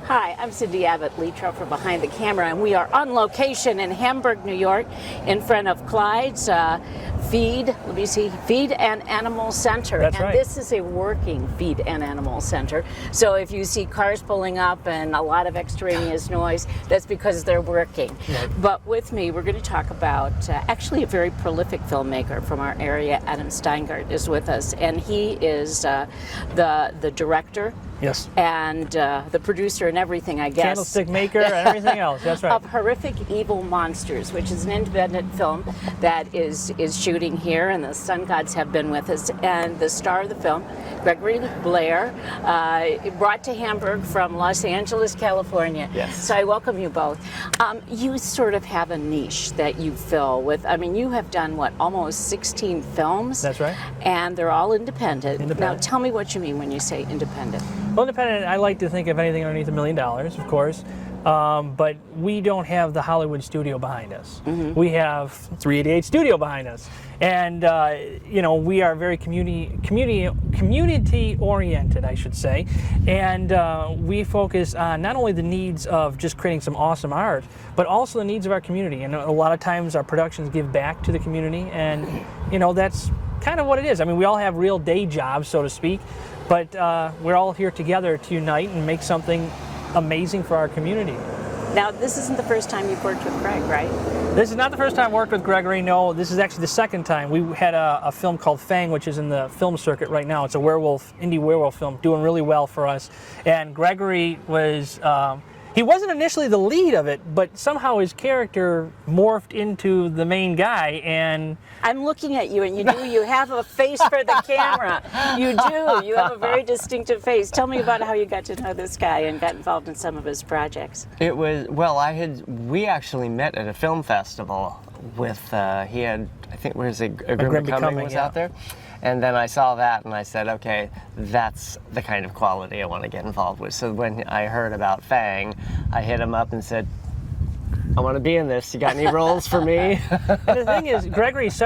Hi, I'm Cindy Abbott Letro from Behind the Camera, and we are on location in Hamburg, New York, in front of Clyde's Feed and Animal Center. That's and right. This is a working Feed and Animal Center. So if you see cars pulling up and a lot of extraneous noise, that's because they're working. Right. But with me, we're going to talk about actually a very prolific filmmaker from our area. Adam Steigert is with us, and he is the director. Yes. And the producer and everything, I guess. Candlestick maker and everything else. That's right. Of Horrific Evil Monsters, which is an independent film that is shooting here, and the Sun Gods have been with us. And the star of the film, Gregory Blair, brought to Hamburg from Los Angeles, California. Yes. So I welcome you both. You sort of have a niche that you fill with. I mean, you have done, what, almost 16 films? That's right. And they're all independent. Now, Independent. tell me what you mean when you say independent. Well, independent, I like to think of anything underneath $1 million, of course. But we don't have the Hollywood studio behind us. Mm-hmm. We have 388 Studio behind us. And, we are very community-oriented, I should say. And we focus on not only the needs of just creating some awesome art, but also the needs of our community. And a lot of times our productions give back to the community. And, that's kind of what it is. I mean, we all have real day jobs, so to speak. But we're all here together to unite and make something amazing for our community. Now, this isn't the first time you've worked with Greg, right? This is not the first time I worked with Gregory, no. This is actually the second time. We had a film called Fang, which is in the film circuit right now. It's a indie werewolf film, doing really well for us. And Gregory was, he wasn't initially the lead of it, but somehow his character morphed into the main guy, and I'm looking at you, and you have a face for the camera. You do. You have a very distinctive face. Tell me about how you got to know this guy and got involved in some of his projects. It was, well, we actually met at a film festival with, he had, I think, where is it, A Grim Becoming was out there. And then I saw that and I said, okay, that's the kind of quality I want to get involved with. So when I heard about Fang, I hit him up and said, I want to be in this. You got any roles for me? And the thing is, Gregory's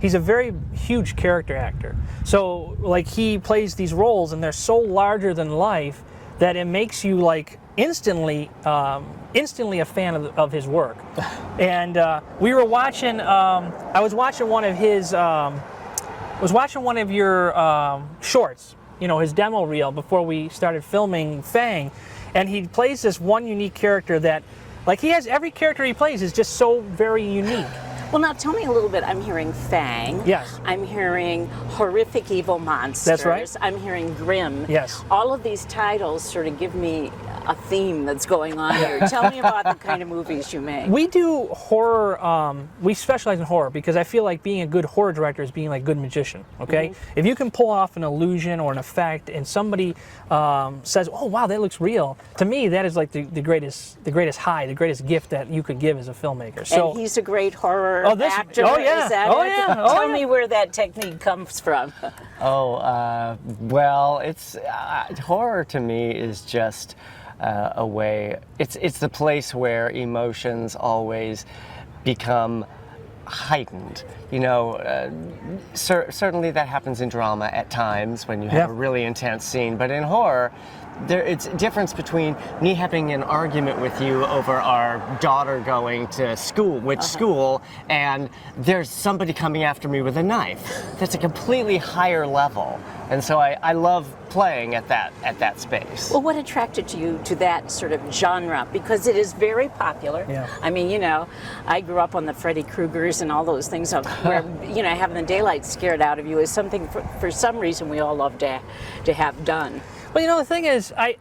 he's a very huge character actor. So, like, he plays these roles and they're so larger than life that it makes you, like, instantly a fan of his work. And we were watching, I was watching one of your shorts, his demo reel before we started filming Fang. And he plays this one unique character that, like, every character he plays is just so very unique. Well, now tell me a little bit. I'm hearing Fang. Yes. I'm hearing Horrific Evil Monsters. That's right. I'm hearing Grimm. Yes. All of these titles sort of give me a theme that's going on here. Tell me about the kind of movies you make. We do horror, we specialize in horror because I feel like being a good horror director is being like a good magician, okay? Mm-hmm. If you can pull off an illusion or an effect and somebody says, oh wow, that looks real, to me that is like the greatest high, the greatest gift that you could give as a filmmaker. So, and he's a great horror actor. Oh yeah, is that oh it? yeah. Tell me where that technique comes from. Well, it's, horror to me is just a way, it's the place where emotions always become heightened. Certainly that happens in drama at times when you have a really intense scene, but in horror, it's a difference between me having an argument with you over our daughter going to school, and there's somebody coming after me with a knife. That's a completely higher level. And so I love playing at that space. Well, what attracted you to that sort of genre? Because it is very popular. Yeah. I mean, I grew up on the Freddy Kruegers and all those things where, having the daylight scared out of you is something for some reason we all love to have done. Well, the thing is, I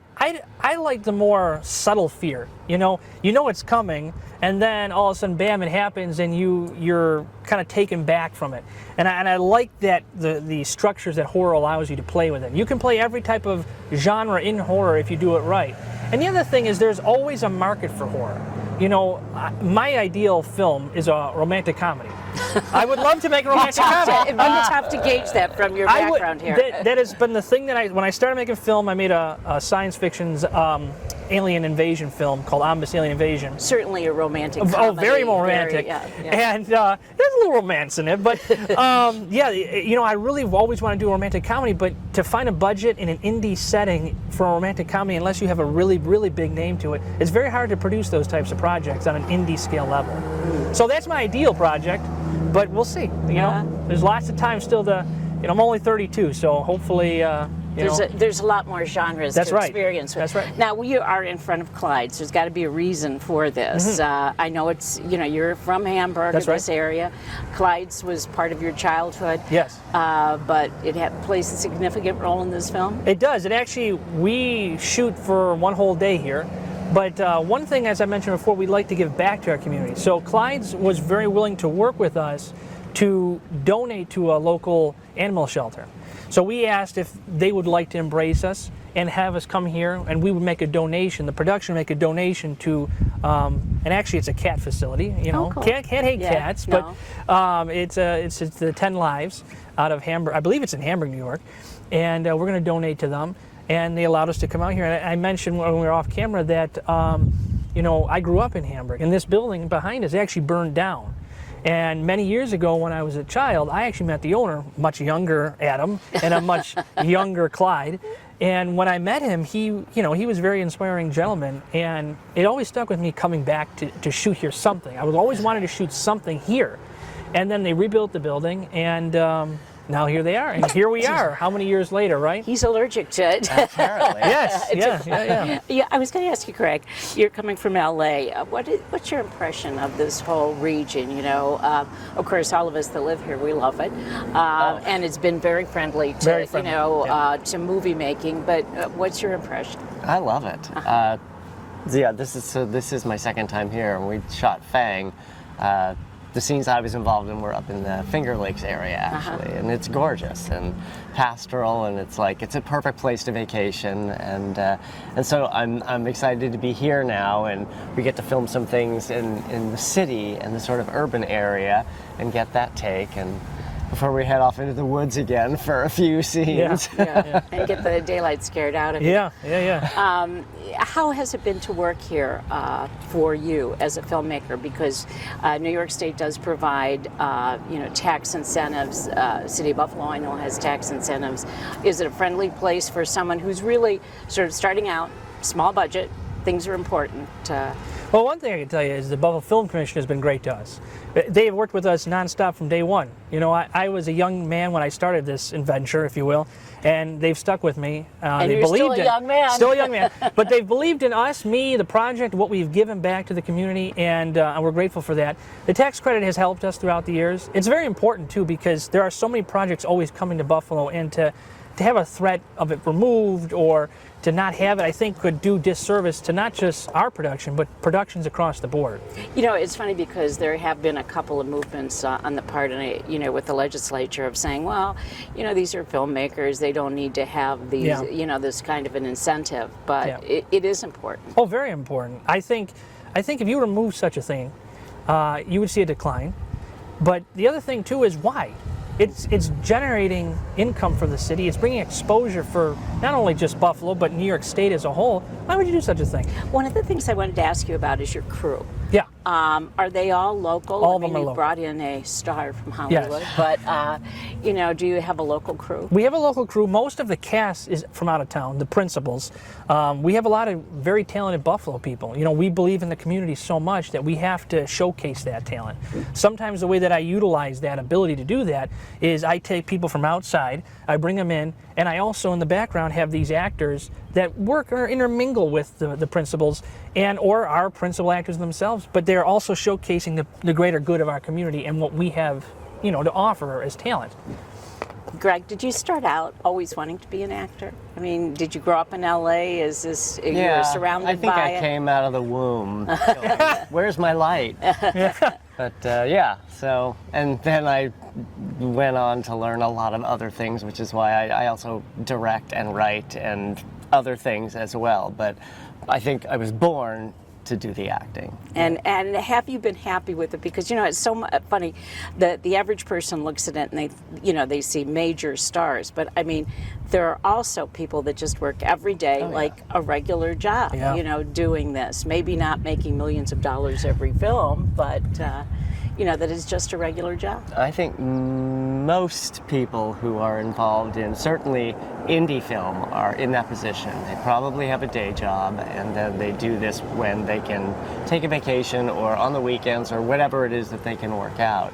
like the more subtle fear. You know it's coming, and then all of a sudden, bam, it happens, and you're kind of taken back from it. And I like that the structures that horror allows you to play with it. You can play every type of genre in horror if you do it right. And the other thing is, there's always a market for horror. My ideal film is a romantic comedy. I would love to make a romantic comedy. It'd be tough to gauge that from your background here. That has been the thing that when I started making film, I made a science fiction Yeah. alien invasion film called Omnibus Alien Invasion. Certainly a romantic Oh, comedy. very romantic. And there's a little romance in it, but yeah, you know, I really always want to do a romantic comedy, but to find a budget in an indie setting for a romantic comedy, unless you have a really, really big name to it, it's very hard to produce those types of projects on an indie scale level. So that's my ideal project, but we'll see. You know, there's lots of time still to, you know, I'm only 32, so hopefully, there's a lot more genres to experience with. That's right. Now, we are in front of Clyde's. There's got to be a reason for this. I know it's, you know, you're from Hamburg, this area. Clyde's was part of your childhood. Yes. But it plays a significant role in this film? It does. It actually, we shoot for one whole day here. But one thing, as I mentioned before, we'd like to give back to our community. So Clyde's was very willing to work with us to donate to a local animal shelter. So we asked if they would like to embrace us and have us come here, and we would make a donation. The production would make a donation to, and actually it's a cat facility. You know, cool. can't hate cats, but it's the 10 Lives out of Hamburg. I believe it's in Hamburg, New York, and we're going to donate to them. And they allowed us to come out here. And I mentioned when we were off camera that, you know, I grew up in Hamburg, and this building behind us actually burned down. And many years ago, when I was a child, I actually met the owner, much younger Adam, and a much younger Clyde. And when I met him, he was a very inspiring gentleman, and it always stuck with me coming back to shoot here something. I was always wanted to shoot something here. And then they rebuilt the building, and now here they are, and here we are. How many years later, right? He's allergic to it. Apparently. Yes, Yeah, I was going to ask you, Greg. You're coming from LA. What's your impression of this whole region? You know, of course, all of us that live here, we love it, and it's been very friendly to to movie making. But what's your impression? I love it. Yeah, this is my second time here, and we shot Fang. The scenes I was involved in were up in the Finger Lakes area, actually, and it's gorgeous and pastoral, and it's a perfect place to vacation, and so I'm excited to be here now, and we get to film some things in the city and the sort of urban area, and get that take, and before we head off into the woods again for a few scenes. And get the daylight scared out of you. Yeah. How has it been to work here for you as a filmmaker? Because New York State does provide, tax incentives. City of Buffalo, I know, has tax incentives. Is it a friendly place for someone who's really sort of starting out, small budget, things are important? Well, one thing I can tell you is the Buffalo Film Commission has been great to us. They have worked with us nonstop from day one. You know, I was a young man when I started this adventure, if you will, and they've stuck with me. And you're still a young man. Still a young man. But they've believed in us, me, the project, what we've given back to the community, and we're grateful for that. The tax credit has helped us throughout the years. It's very important, too, because there are so many projects always coming to Buffalo, and to have a threat of it removed or to not have it, I think, could do disservice to not just our production, but productions across the board. You know, it's funny because there have been a couple of movements on the part of, with the legislature of saying, well, these are filmmakers, they don't need to have these, this kind of an incentive, but it is important. Oh, very important. I think if you remove such a thing, you would see a decline. But the other thing, too, is why? It's generating income for the city. It's bringing exposure for not only just Buffalo, but New York State as a whole. Why would you do such a thing? One of the things I wanted to ask you about is your crew. Yeah. Are they all local? All of them are you local. Brought in a star from Hollywood, yes. But do you have a local crew? We have a local crew. Most of the cast is from out of town, the principals. We have a lot of very talented Buffalo people. We believe in the community so much that we have to showcase that talent. Sometimes the way that I utilize that ability to do that is I take people from outside, I bring them in, and I also in the background have these actors that work or intermingle with the principals or our principal actors themselves, but they're also showcasing the greater good of our community and what we have, to offer as talent. Greg, did you start out always wanting to be an actor? I mean, did you grow up in LA? Is this, you were surrounded by it? I think I came out of the womb. Where's my light? But so, and then I went on to learn a lot of other things, which is why I also direct and write and other things as well. But I think I was born to do the acting. And have you been happy with it? Because it's so funny that the average person looks at it and they see major stars, but I mean there are also people that just work every day like a regular job, doing this. Maybe not making millions of dollars every film, but that is just a regular job. I think most people who are involved in certainly indie film are in that position. They probably have a day job, and then they do this when they can take a vacation or on the weekends or whatever it is that they can work out.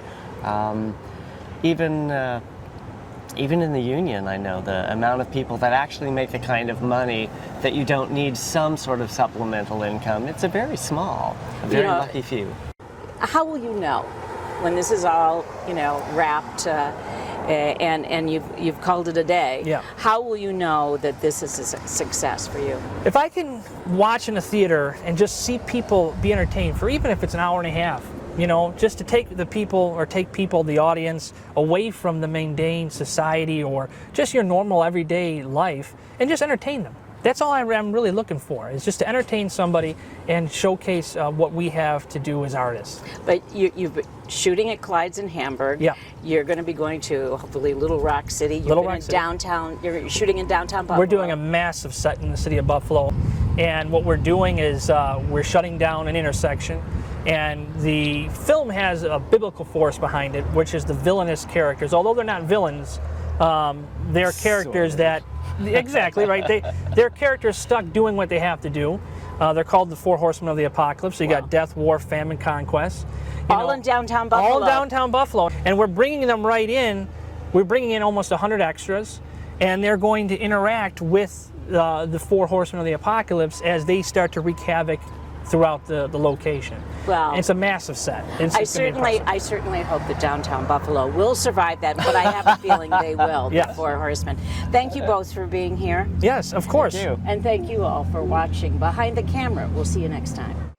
Even in the union, I know the amount of people that actually make the kind of money that you don't need some sort of supplemental income. It's a very very lucky few. How will you know when this is all wrapped and you've called it a day? Yeah. How will you know that this is a success for you? If I can watch in a theater and just see people be entertained for even if it's an hour and a half, just to take the audience away from the mundane society or just your normal everyday life and just entertain them. That's all I'm really looking for, is just to entertain somebody and showcase what we have to do as artists. But you've been shooting at Clyde's in Hamburg. Yeah. You're going to be going to, hopefully, Little Rock City. You're shooting in downtown Buffalo. We're doing a massive set in the city of Buffalo. And what we're doing is we're shutting down an intersection. And the film has a biblical force behind it, which is the villainous characters. Although they're not villains, they're characters that... Exactly, right. They're characters stuck doing what they have to do. They're called the Four Horsemen of the Apocalypse. So you got death, war, famine, conquest. All in downtown Buffalo. All in downtown Buffalo. And we're bringing them right in. We're bringing in almost 100 extras. And they're going to interact with the Four Horsemen of the Apocalypse as they start to wreak havoc throughout the location. Well, it's a massive set. I certainly hope that downtown Buffalo will survive that, but I have a feeling they will, the Four Horsemen. Thank you both for being here. Yes, of course. Thank you. And thank you all for watching Behind the Camera. We'll see you next time.